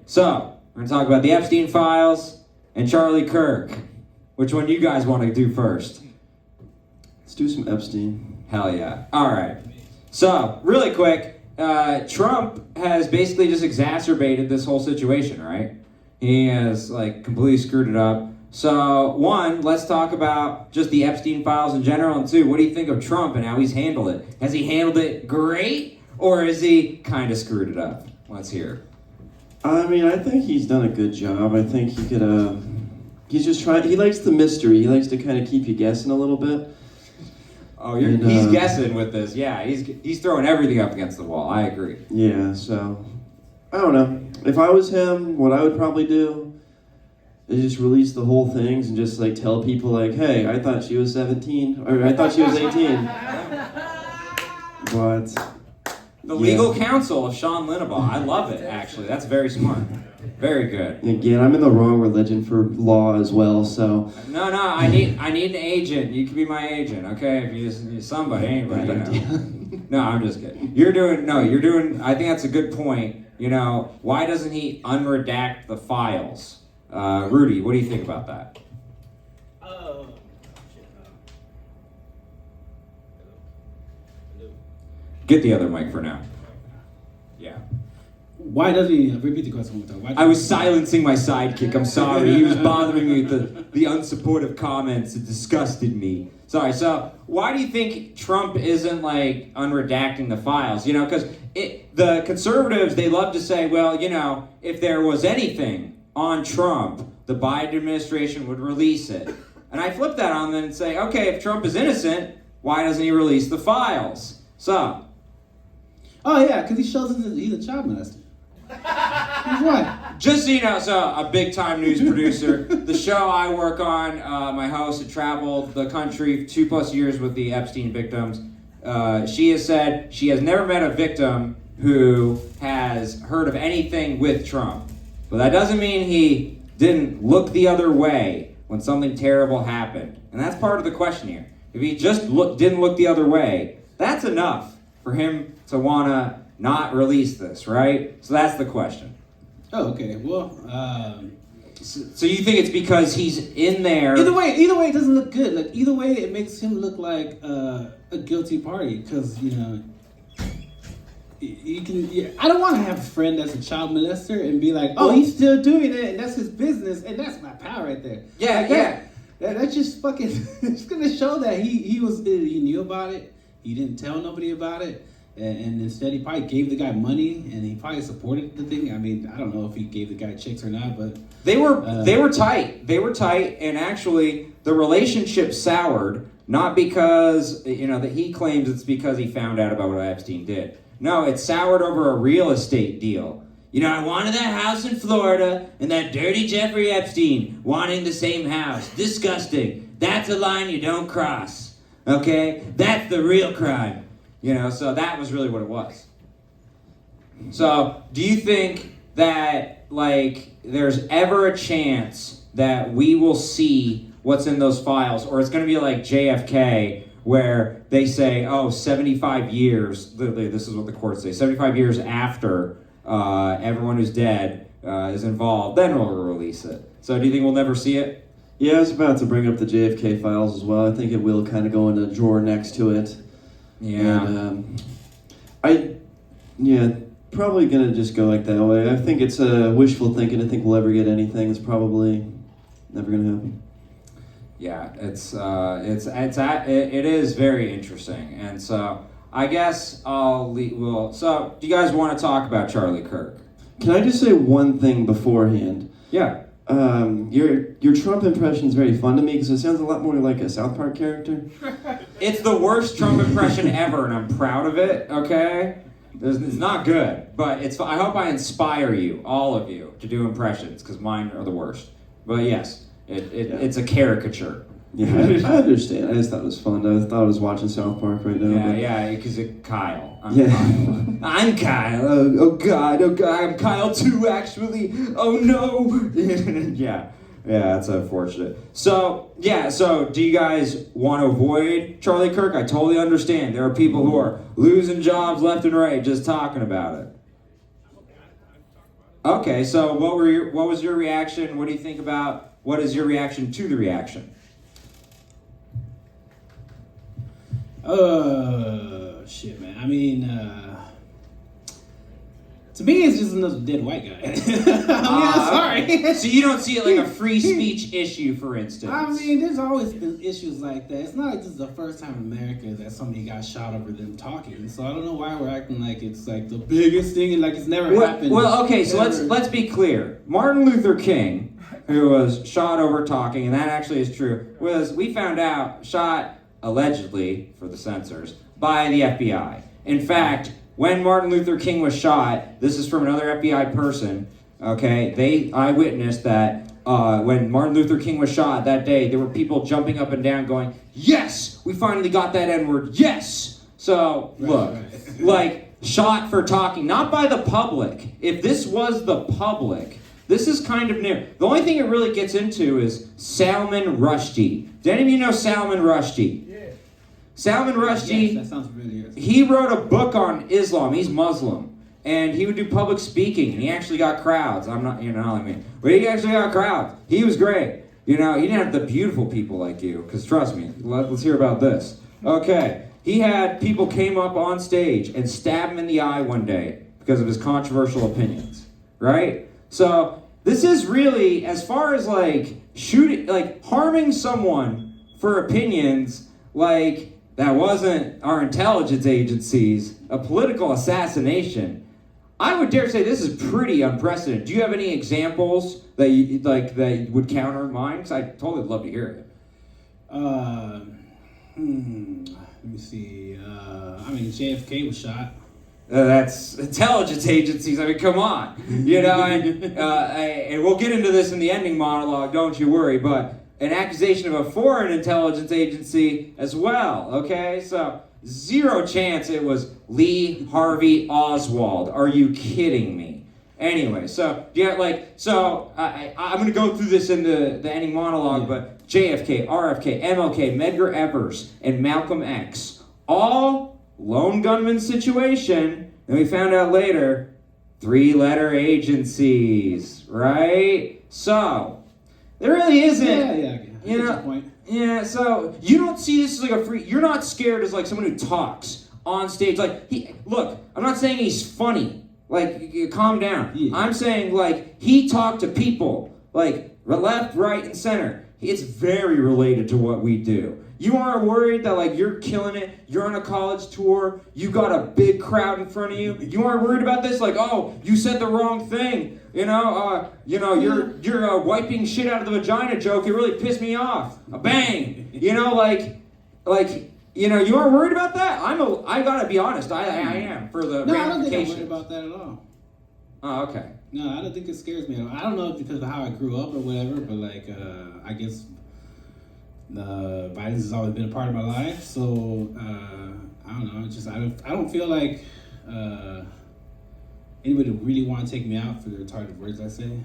So, we're going to talk about the Epstein files and Charlie Kirk. Which one do you guys want to do first? Let's do some Epstein. Hell yeah. All right. So, really quick, Trump has basically just exacerbated this whole situation, right? He has, completely screwed it up. So, one, let's talk about just the Epstein files in general, and two, what do you think of Trump and how he's handled it? Has he handled it great, or has he kind of screwed it up? Let's hear. I think he's done a good job. I think he could, he's just trying, he likes the mystery. He likes to kind of keep you guessing a little bit. Oh, he's guessing with this. Yeah, he's throwing everything up against the wall. I agree. Yeah, so, I don't know. If I was him, what I would probably do is just release the whole things and just tell people hey, I thought she was 17, or I thought she was 18. But the legal counsel of Sean Linnebaugh. I love it, actually. That's very smart. Very good. Again, I'm in the wrong religion for law as well, so. No, I need an agent. You can be my agent, okay? If you just anybody. No, I'm just kidding. You're doing, I think that's a good point. Why doesn't he unredact the files? Rudy, what do you think about that? Get the other mic for now. Yeah. Why doesn't he repeat the question one more time? I was silencing my sidekick. I'm sorry. He was bothering me with the unsupportive comments. It disgusted me. Sorry. So, why do you think Trump isn't unredacting the files? Because the conservatives, they love to say, well, if there was anything on Trump, the Biden administration would release it. And I flip that on them and say, okay, if Trump is innocent, why doesn't he release the files? So. Oh, yeah, because he shows us he's a child molester. He's what? Just so you know, a big-time news producer. The show I work on, my host had traveled the country 2+ years with the Epstein victims. She has said she has never met a victim who has heard of anything with Trump. But that doesn't mean he didn't look the other way when something terrible happened. And that's part of the question here. If he just didn't look the other way, that's enough for him to want to not release this, right? So that's the question. Oh, okay. Well, So you think it's because he's in there? Either way, it doesn't look good. Either way, it makes him look like a guilty party. Because you can. Yeah, I don't want to have a friend that's a child molester and be like, oh, he's still doing it, and that's his business, and that's my pal right there. Yeah. That's just fucking. It's gonna show that he knew about it. He didn't tell nobody about it. And instead, he probably gave the guy money, and he probably supported the thing. I don't know if he gave the guy chicks or not, but they were tight. They were tight, and actually, the relationship soured not because that he claims it's because he found out about what Epstein did. No, it soured over a real estate deal. I wanted that house in Florida, and that dirty Jeffrey Epstein wanting the same house. Disgusting. That's a line you don't cross. Okay, that's the real crime. So that was really what it was. So, do you think that, there's ever a chance that we will see what's in those files, or it's going to be like JFK, where they say, 75 years, literally, this is what the courts say, 75 years after everyone who's dead is involved, then we'll release it. So, do you think we'll never see it? Yeah, I was about to bring up the JFK files as well. I think it will kind of go in a drawer next to it. Yeah. And, probably gonna just go that way. I think it's wishful thinking to think we'll ever get anything. It's probably never gonna happen. Yeah, it is very interesting, and so I guess So, do you guys want to talk about Charlie Kirk? Can I just say one thing beforehand? Yeah. Your Trump impression is very fun to me because it sounds a lot more like a South Park character. It's the worst Trump impression ever, and I'm proud of it. Okay, it's not good, but I hope I inspire you, all of you, to do impressions because mine are the worst. But yes, it's a caricature. Yeah, I understand. I just thought it was fun. I thought I was watching South Park right now. Yeah, because Kyle. Yeah. Kyle. I'm Kyle. Oh God, I'm Kyle too, actually. Oh no. Yeah, that's unfortunate. So do you guys want to avoid Charlie Kirk? I totally understand. There are people who are losing jobs left and right just talking about it. Okay, so what was your reaction? What do you think about? What is your reaction to the reaction? Shit, man. I mean, to me, it's just another dead white guy. I'm sorry. So you don't see it like a free speech issue, for instance? I mean, there's always been issues like that. It's not like this is the first time in America that somebody got shot over them talking. So I don't know why we're acting like it's like the biggest thing and like it's never happened. Well, okay, so let's be clear. Martin Luther King, who was shot over talking, and that actually is true, was, we found out, shot allegedly, for the censors, by the FBI. In fact, when Martin Luther King was shot, this is from another FBI person, okay, I witnessed that when Martin Luther King was shot that day, there were people jumping up and down going, yes, we finally got that N-word, yes! So, look, like, shot for talking, not by the public. If this was the public, this is kind of new. The only thing it really gets into is Salman Rushdie. Do any of you know Salman Rushdie? Salman Rushdie, yes, that sounds familiar. He wrote a book on Islam. He's Muslim. And he would do public speaking, and he actually got crowds. I'm not, I mean, but he actually got crowds. He was great. He didn't have the beautiful people like you, because trust me, let's hear about this. Okay, he had people came up on stage and stab him in the eye one day because of his controversial opinions, right? So this is really, as far as like shooting, like harming someone for opinions, like, that wasn't our intelligence agencies, a political assassination. I would dare say this is pretty unprecedented. Do you have any examples that you like that would counter mine? Because I totally would love to hear it. Let me see. I mean, JFK was shot. That's intelligence agencies. I mean, come on, and we'll get into this in the ending monologue. Don't you worry, but. An accusation of a foreign intelligence agency as well, okay? So, zero chance it was Lee Harvey Oswald. Are you kidding me? Anyway, so, I'm going to go through this in the ending monologue, but JFK, RFK, MLK, Medgar Evers, and Malcolm X, all lone gunman situation, and we found out later, 3-letter agencies, right? So, there really isn't. Yeah, so you don't see this as like a free. You're not scared as like someone who talks on stage. Like, look, I'm not saying he's funny. Like, calm down. Yeah. I'm saying like he talked to people like left, right, and center. It's very related to what we do. You aren't worried that like you're killing it. You're on a college tour. You got a big crowd in front of you. You aren't worried about this. Like, oh, you said the wrong thing. You're wiping shit out of the vagina joke. It really pissed me off. A bang. You aren't worried about that. I gotta be honest. I am for the ramifications. I don't think I'm worried about that at all. Oh, okay. No, I don't think it scares me at all. I don't know if because of how I grew up or whatever, but like I guess Biden's has always been a part of my life. So I don't know. It's just I don't feel like. Anybody really want to take me out for the retarded words I say?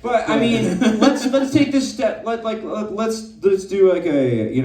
But I mean, let's take this step. Let's do like a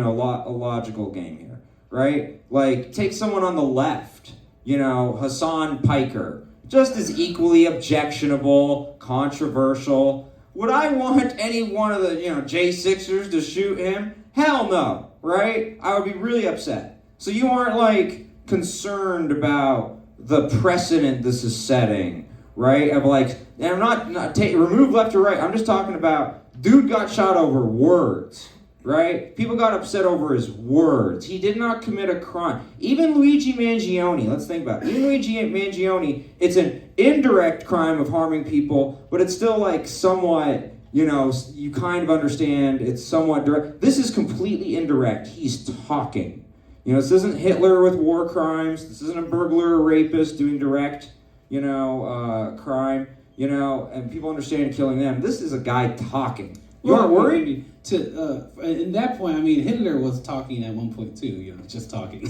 logical game here, right? Like take someone on the left, Hassan Piker, just as equally objectionable, controversial. Would I want any one of the J6ers to shoot him? Hell no, right? I would be really upset. So you aren't like concerned about the precedent this is setting, right? Of like, and I'm not remove left or right. I'm just talking about dude got shot over words, right? People got upset over his words. He did not commit a crime. Even Luigi Mangione, let's think about it. Even Luigi Mangione, it's an indirect crime of harming people, but it's still like somewhat, you kind of understand it's somewhat direct. This is completely indirect. He's talking. This isn't Hitler with war crimes. This isn't a burglar or rapist doing direct, crime, and people understand killing them. This is a guy talking. You aren't worried? In that point, I mean, Hitler was talking at one point too, just talking.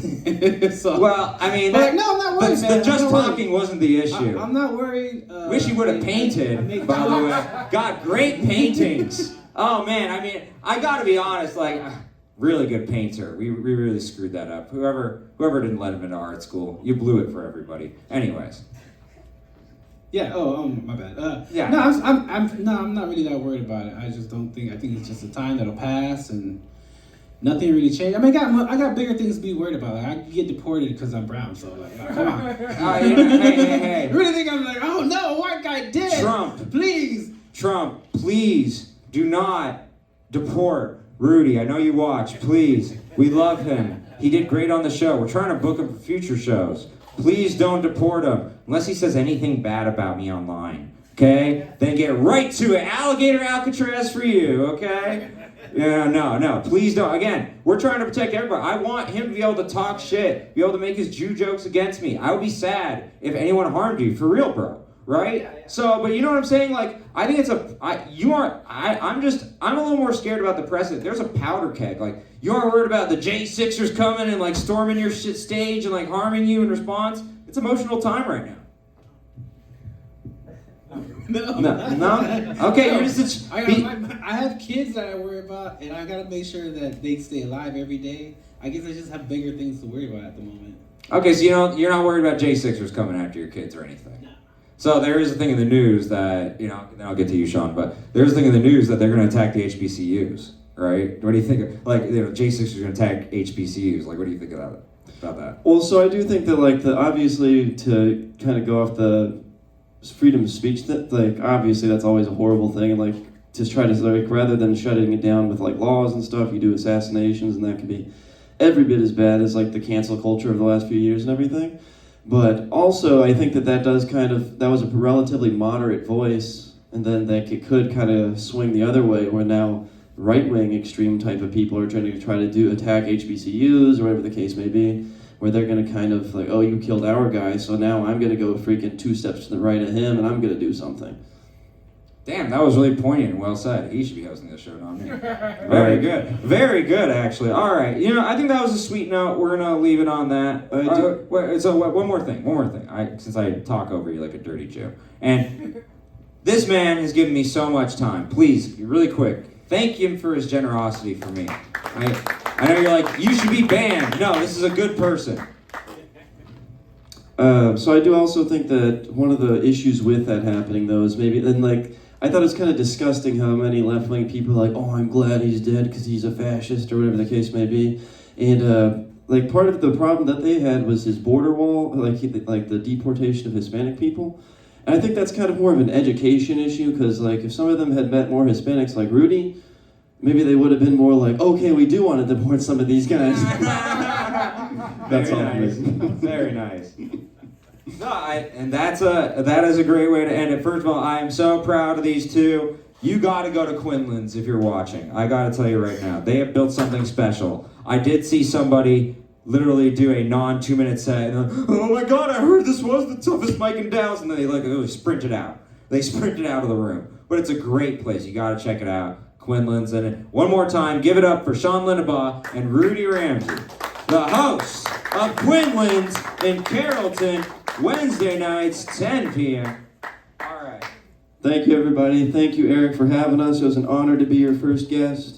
So, well, I mean, no, I'm not worried, man. The just talking wasn't the issue. I'm not worried. Wish he would have painted, by the way. Got great paintings. Oh, man, I mean, I gotta be honest, like... Really good painter. We really screwed that up. Whoever didn't let him into art school, you blew it for everybody. Anyways. Yeah. Oh, my bad. Yeah. No, I'm not really that worried about it. I just don't think. I think it's just a time that'll pass, and nothing really changed. I mean, I got bigger things to be worried about. Like, I get deported because I'm brown. So like, come on. Hey. You really think I'm like, oh no, white guy dead? Trump, please do not deport Rudy. I know you watch. Please, we love him. He did great on the show. We're trying to book him for future shows. Please don't deport him unless he says anything bad about me online. Okay? Then get right to it. Alligator Alcatraz for you. Okay? Yeah, no. Please don't. Again, we're trying to protect everybody. I want him to be able to talk shit, be able to make his Jew jokes against me. I would be sad if anyone harmed you. For real, bro. Right? Yeah. So, but you know what I'm saying? Like, I think I'm a little more scared about the president. There's a powder keg. Like, you aren't worried about the J6ers coming and like storming your shit stage and like harming you in response. It's emotional time right now. No. Okay, you're just I have kids that I worry about, and I gotta make sure that they stay alive every day. I guess I just have bigger things to worry about at the moment. Okay, so you're not worried about J6ers coming after your kids or anything. No. So there is a thing in the news that, then I'll get to you, Sean, but there's a thing in the news that they're going to attack the HBCUs, right? What do you think? Like, J6 are going to attack HBCUs. Like, what do you think about that? Well, so I do think that, like, obviously, to kind of go off the freedom of speech, that, like, obviously that's always a horrible thing, and, like, to try to, like, rather than shutting it down with, like, laws and stuff, you do assassinations, and that can be every bit as bad as, like, the cancel culture of the last few years and everything. But also, I think that was a relatively moderate voice, and then that it could kind of swing the other way, where now right-wing extreme type of people are trying to attack HBCUs or whatever the case may be, where they're going to kind of like, oh, you killed our guy, so now I'm going to go freaking 2 steps to the right of him, and I'm going to do something. Damn, that was really poignant and well said. He should be hosting this show, not me. Very good. Very good, actually. All right. I think that was a sweet note. We're going to leave it on that. One more thing. Since I talk over you like a dirty Jew. And this man has given me so much time. Please, really quick, thank him for his generosity for me. I know you're like, you should be banned. No, this is a good person. So I do also think that one of the issues with that happening, though, is maybe, and like, I thought it was kind of disgusting how many left-wing people are like, oh, I'm glad he's dead because he's a fascist or whatever the case may be. And like part of the problem that they had was his border wall, like the deportation of Hispanic people. And I think that's kind of more of an education issue because like if some of them had met more Hispanics like Rudy, maybe they would have been more like, okay, we do want to deport some of these guys. That's all. Nice. Very nice. No, that is a great way to end it. First of all, I am so proud of these two. You got to go to Quinlan's if you're watching. I got to tell you right now, they have built something special. I did see somebody literally do a non-2-minute set, and like, oh my God, I heard this was the toughest mic in Dallas, and then they literally sprinted out. They sprinted out of the room. But it's a great place. You got to check it out. Quinlan's. And one more time, give it up for Sean Linnebaugh and Rudy Ramsey, the hosts of Quinlan's in Carrollton, Wednesday nights, 10 p.m. All right. Thank you, everybody. Thank you, Eric, for having us. It was an honor to be your first guest.